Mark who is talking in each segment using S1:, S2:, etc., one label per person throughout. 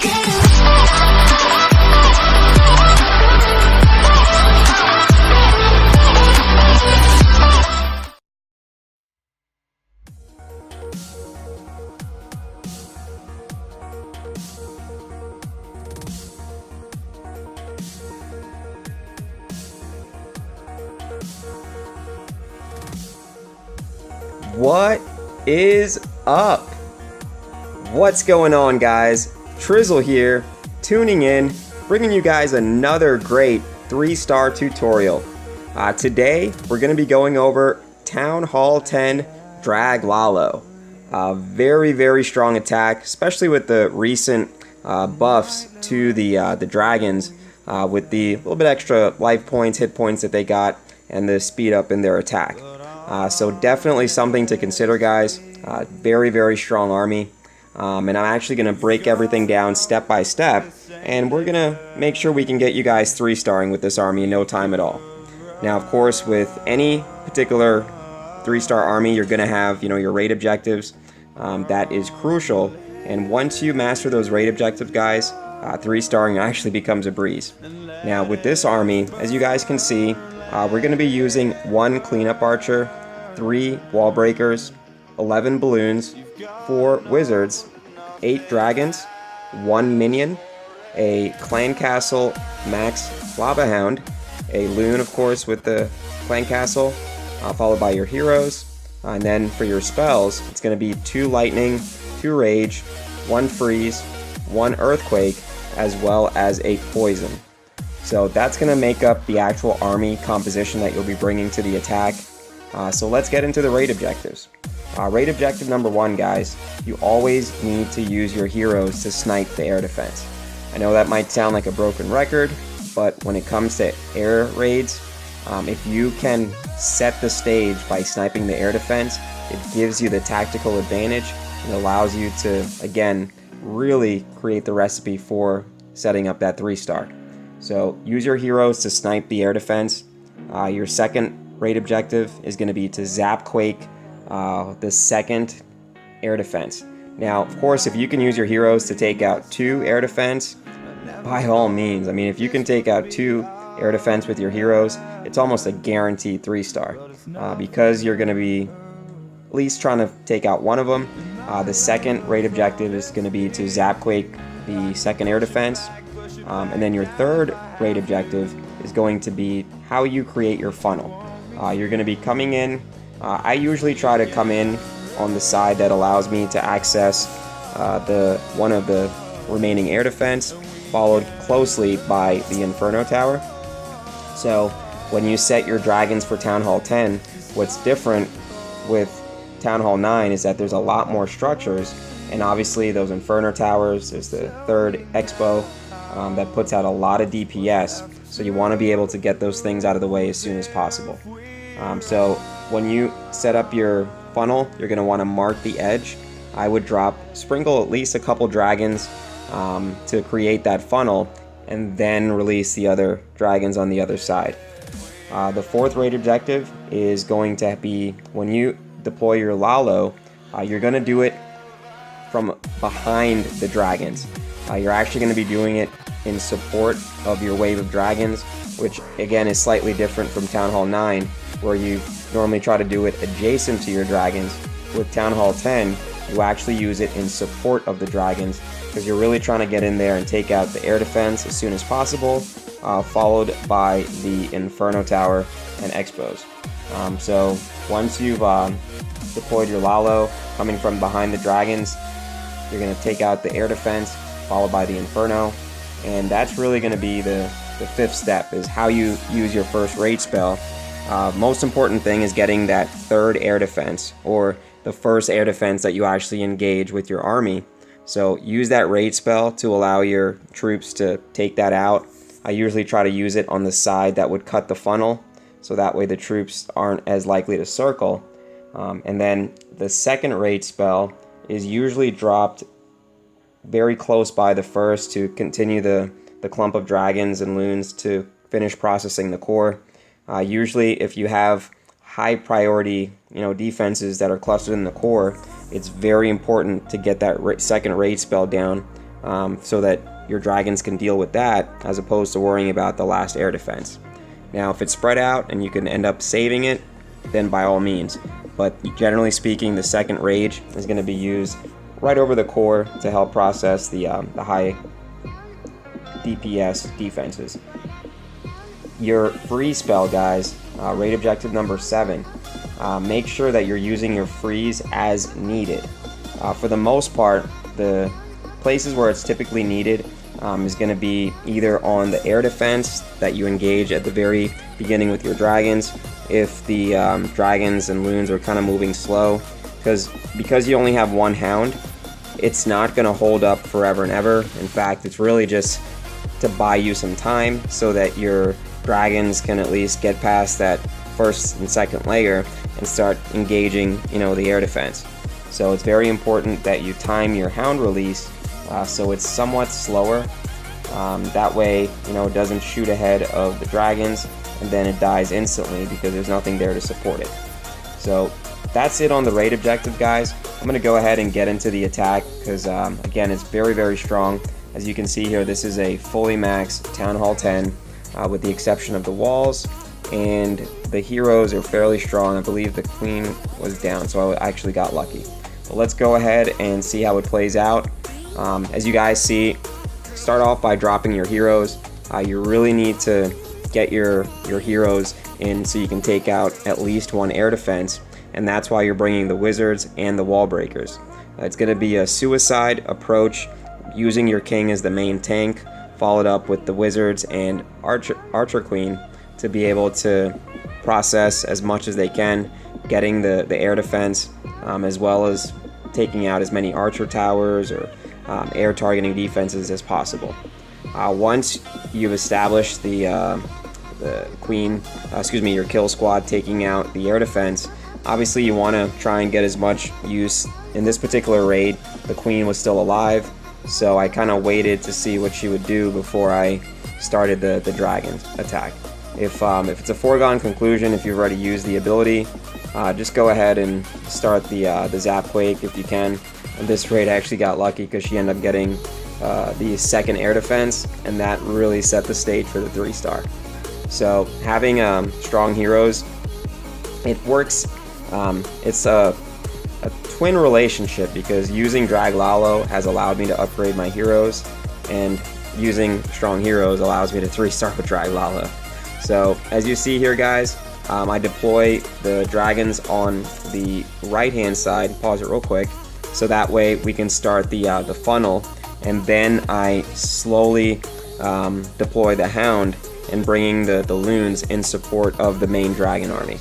S1: What is up? What's going on, guys? Trizzle here, tuning in, bringing you guys another great 3-star tutorial. Today, we're going to be going over Town Hall 10 DragLalo. Very, very strong attack, especially with the recent buffs to the dragons, with the little bit extra life points, hit points that they got, and the speed up in their attack. So definitely something to consider, guys. Very, very strong army. And I'm actually going to break everything down step by step, and we're going to make sure we can get you guys 3-starring with this army in no time at all. Now, of course, with any particular 3-star army, you're going to have, your raid objectives. That is crucial. And once you master those raid objectives, guys, 3-starring actually becomes a breeze. Now, with this army, as you guys can see, we're going to be using 1 cleanup archer, 3 wall breakers, 11 balloons, 4 wizards, 8 dragons, 1 minion, a clan castle max lava hound, a loon, of course, with the clan castle, followed by your heroes, and then for your spells, it's going to be 2 lightning, 2 rage, 1 freeze, 1 earthquake, as well as a poison. So that's going to make up the actual army composition that you'll be bringing to the attack. So let's get into the raid objectives. Raid objective number 1, guys, you always need to use your heroes to snipe the air defense. I know that might sound like a broken record, but when it comes to air raids, if you can set the stage by sniping the air defense, it gives you the tactical advantage and allows you to, again, really create the recipe for setting up that 3-star. So use your heroes to snipe the air defense. Your second raid objective is going to be to ZapQuake the second air defense. Now, of course, if you can use your heroes to take out 2 air defense, by all means. I mean, if you can take out 2 air defense with your heroes, it's almost a guaranteed 3-star. Because you're going to be at least trying to take out one of them. The second raid objective is going to be to ZapQuake the second air defense. And then your third raid objective is going to be how you create your funnel. You're going to be coming in. I usually try to come in on the side that allows me to access one of the remaining air defense, followed closely by the Inferno Tower. So when you set your dragons for Town Hall 10, what's different with Town Hall 9 is that there's a lot more structures, and obviously those Inferno Towers, there's the third expo that puts out a lot of DPS, so you want to be able to get those things out of the way as soon as possible. So when you set up your funnel, you're going to want to mark the edge. I would sprinkle at least a couple dragons to create that funnel, and then release the other dragons on the other side. The fourth raid objective is going to be when you deploy your Lalo, you're going to do it from behind the dragons. You're actually going to be doing it in support of your wave of dragons, which again is slightly different from Town Hall 9, where you normally try to do it adjacent to your dragons. With Town Hall 10, you actually use it in support of the dragons, because you're really trying to get in there and take out the air defense as soon as possible, followed by the Inferno Tower and xbows. So once you've deployed your Lalo, coming from behind the dragons, you're going to take out the air defense, followed by the Inferno, and that's really going to be the 5th step, is how you use your first raid spell. Most important thing is getting that 3rd air defense, or the first air defense that you actually engage with your army. So use that raid spell to allow your troops to take that out. I usually try to use it on the side that would cut the funnel, so that way the troops aren't as likely to circle. And then the second raid spell is usually dropped very close by the first to continue the clump of dragons and loons to finish processing the core. Usually if you have high priority defenses that are clustered in the core, it's very important to get that second raid spell down so that your dragons can deal with that as opposed to worrying about the last air defense. Now if it's spread out and you can end up saving it, then by all means, but generally speaking the second rage is going to be used right over the core to help process the high DPS defenses. Your freeze spell, guys, raid objective number 7, make sure that you're using your freeze as needed. For the most part, the places where it's typically needed is going to be either on the air defense that you engage at the very beginning with your dragons, if the dragons and loons are kind of moving slow, because you only have one hound, it's not going to hold up forever and ever. In fact, it's really just to buy you some time so that your dragons can at least get past that first and second layer and start engaging, the air defense. So it's very important that you time your hound release so it's somewhat slower. That way, it doesn't shoot ahead of the dragons and then it dies instantly because there's nothing there to support it. So that's it on the raid objective, guys. I'm going to go ahead and get into the attack because, again, it's very, very strong. As you can see here, this is a fully maxed Town Hall 10 with the exception of the walls, and the heroes are fairly strong. I believe the queen was down, so I actually got lucky. But let's go ahead and see how it plays out. As you guys see, start off by dropping your heroes. You really need to get your heroes in so you can take out at least one air defense, and that's why you're bringing the wizards and the wall breakers. It's going to be a suicide approach using your king as the main tank, followed up with the wizards and archer queen to be able to process as much as they can, getting the air defense, as well as taking out as many archer towers or air targeting defenses as possible. Once you've established the queen, your kill squad taking out the air defense, obviously you want to try and get as much use. In this particular raid, the queen was still alive, so I kind of waited to see what she would do before I started the dragon attack. If it's a foregone conclusion, if you've already used the ability, just go ahead and start the ZapQuake if you can. In this raid I actually got lucky because she ended up getting the second air defense, and that really set the stage for the 3-star. So having strong heroes, it works. It's a twin relationship because using DragLalo has allowed me to upgrade my heroes, and using strong heroes allows me to 3-star with DragLalo. So as you see here, guys, I deploy the dragons on the right hand side. Pause it real quick so that way we can start the funnel, and then I slowly deploy the hound and bringing the loons in support of the main dragon army.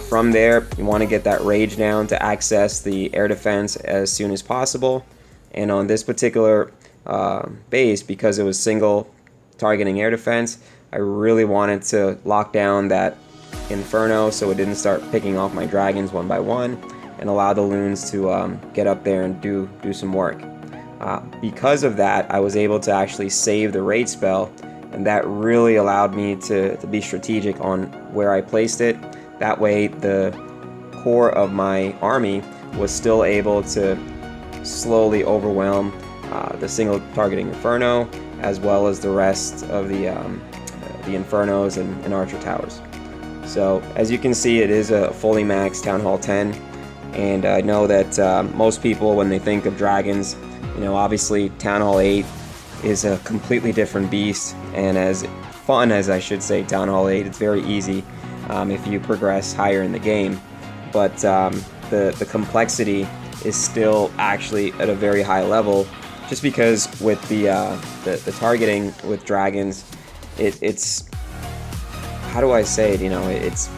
S1: From there, you want to get that rage down to access the air defense as soon as possible. And on this particular base, because it was single targeting air defense, I really wanted to lock down that inferno so it didn't start picking off my dragons one by one, and allow the loons to get up there and do some work. Because of that, I was able to actually save the raid spell, and that really allowed me to be strategic on where I placed it. That way the core of my army was still able to slowly overwhelm the single targeting inferno, as well as the rest of the infernos and archer towers. So as you can see, it is a fully maxed Town Hall 10, and I know that most people, when they think of dragons, obviously Town Hall 8 is a completely different beast, and as fun as I should say Town Hall 8, it's very easy if you progress higher in the game, but the complexity is still actually at a very high level, just because with the targeting with dragons, it's how do I say it? It's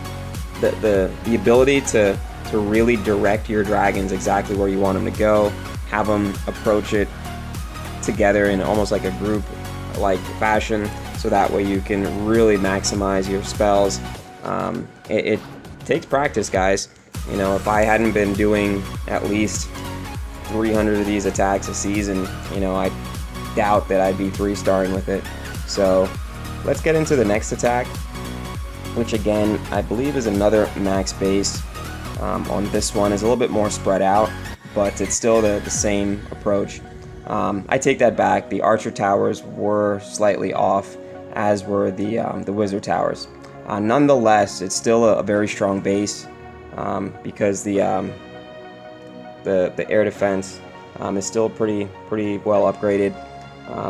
S1: the ability to really direct your dragons exactly where you want them to go, have them approach it together in almost like a group like fashion, so that way you can really maximize your spells. It takes practice, guys. If I hadn't been doing at least 300 of these attacks a season, I doubt that I'd be 3-starring with it. So let's get into the next attack, which again I believe is another max base. On this one is a little bit more spread out, but it's still the same approach. I take that back. The archer towers were slightly off, as were the wizard towers. Nonetheless, it's still a very strong base because the air defense is still pretty well upgraded.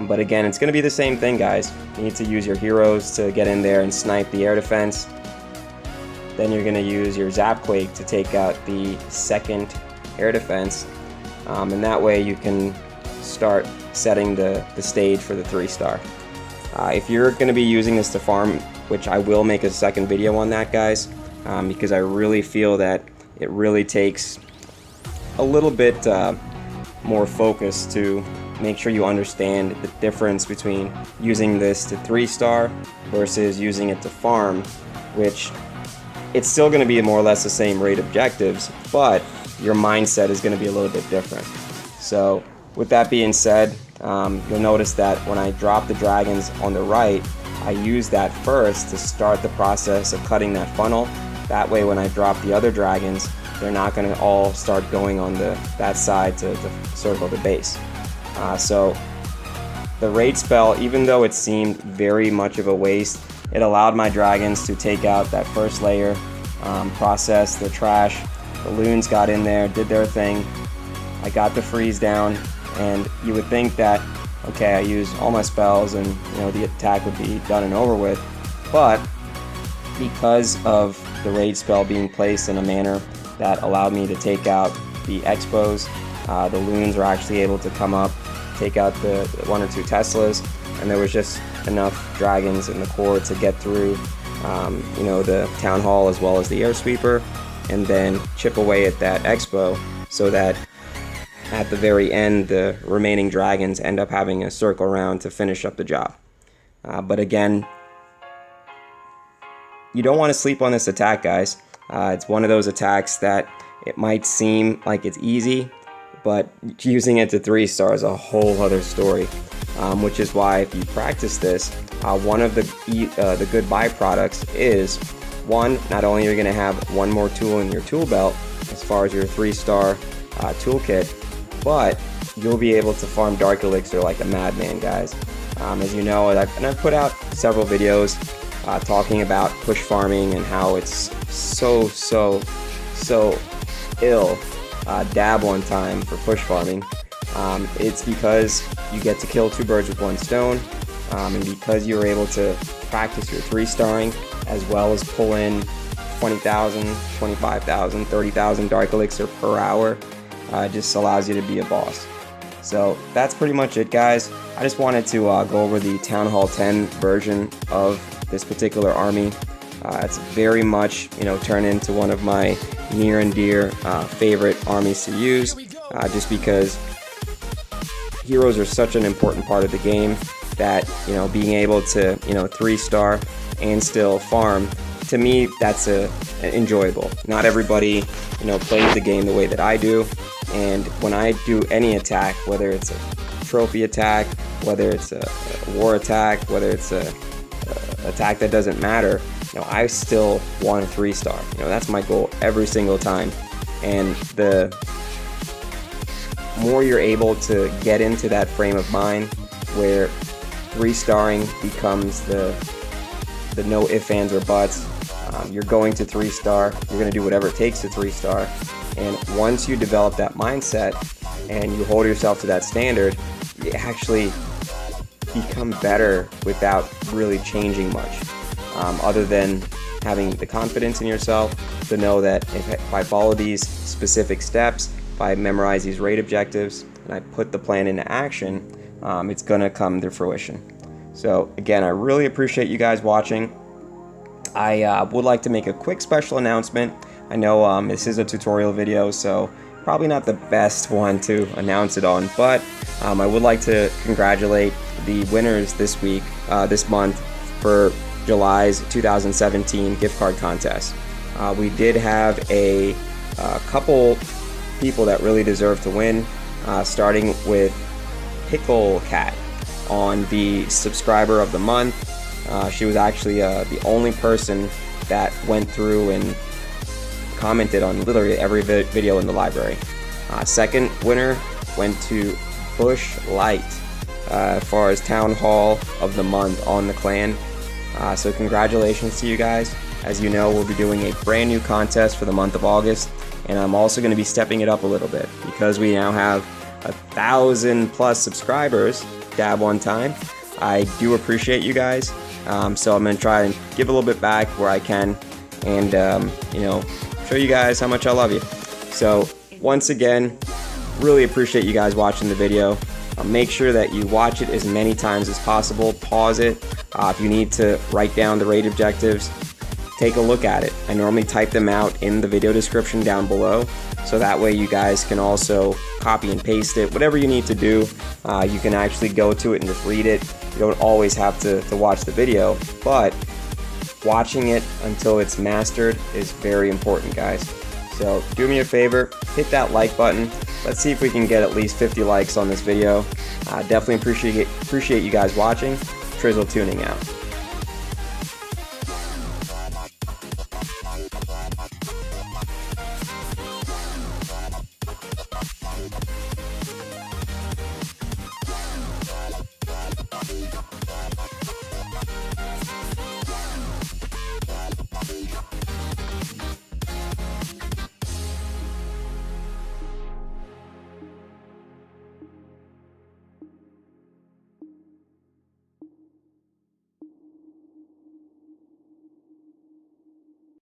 S1: But again, it's going to be the same thing, guys. You need to use your heroes to get in there and snipe the air defense. Then you're going to use your ZapQuake to take out the second air defense. And that way you can start setting the stage for the 3-star. If you're going to be using this to farm, which I will make a second video on that, guys, because I really feel that it really takes a little bit more focus to make sure you understand the difference between using this to 3-star versus using it to farm, which it's still going to be more or less the same raid objectives, but your mindset is going to be a little bit different. So with that being said, you'll notice that when I drop the dragons on the right, I use that first to start the process of cutting that funnel. That way when I drop the other dragons, they're not going to all start going on that side to circle the base. So the raid spell, even though it seemed very much of a waste, it allowed my dragons to take out that first layer, process the trash. The loons got in there, did their thing. I got the freeze down, and you would think that, okay, I used all my spells and the attack would be done and over with. But because of the raid spell being placed in a manner that allowed me to take out the xbows, the loons were actually able to come up, take out the 1 or 2 Teslas, and there was just enough dragons in the core to get through the town hall as well as the air sweeper, and then chip away at that expo so that at the very end the remaining dragons end up having a circle round to finish up the job. But again, you don't want to sleep on this attack, guys. It's one of those attacks that it might seem like it's easy, but using it to 3-star is a whole other story, which is why if you practice this, one of the good byproducts is, one, not only are you going to have one more tool in your tool belt as far as your 3-star toolkit, but you'll be able to farm Dark Elixir like a madman, guys. As you know, I've put out several videos talking about push farming and how it's so ill. Dab one time for push farming. It's because you get to kill 2 birds with 1 stone, and because you're able to practice your 3-starring as well as pull in 20,000, 25,000, 30,000 Dark Elixir per hour. It just allows you to be a boss. So that's pretty much it, guys. I just wanted to go over the Town Hall 10 version of this particular army. It's very much, turned into one of my near and dear favorite armies to use, just because heroes are such an important part of the game that, being able to, 3-star and still farm, to me, that's enjoyable. Not everybody, plays the game the way that I do, and when I do any attack, whether it's a trophy attack, whether it's a war attack, whether it's a attack that doesn't matter, I still want a 3-star. That's my goal every single time. And the more you're able to get into that frame of mind where 3-starring becomes the no ifs, ands, or buts, you're going to 3-star, you're going to do whatever it takes to 3-star. And once you develop that mindset and you hold yourself to that standard, you actually become better without really changing much. Other than having the confidence in yourself to know that if I follow these specific steps, if I memorize these raid objectives, and I put the plan into action, it's going to come to fruition. So again, I really appreciate you guys watching. I would like to make a quick special announcement. I know this is a tutorial video, so probably not the best one to announce it on, but I would like to congratulate the winners this month for July's 2017 gift card contest. We did have a couple people that really deserve to win, starting with Pickle Cat on the subscriber of the month. She was actually the only person that went through and commented on literally every video in the library. Second winner went to Bush Light as far as Town Hall of the Month on the clan. So congratulations to you guys. As you know, we'll be doing a brand new contest for the month of August, and I'm also going to be stepping it up a little bit because we now have 1,000+ subscribers. Dab one time. I do appreciate you guys, so I'm going to try and give a little bit back where I can, and you know, show you guys how much I love you. So once again, really appreciate you guys watching the video. Make sure that you watch it as many times as possible. Pause it. If you need to write down the raid objectives, take a look at it. I normally type them out in the video description down below, so that way you guys can also copy and paste it. Whatever you need to do, you can actually go to it and just read it. You don't always have to watch the video, but watching it until it's mastered is very important, guys. So do me a favor, hit that like button. Let's see if we can get at least 50 likes on this video. Definitely appreciate you guys watching. Trizzle tuning out.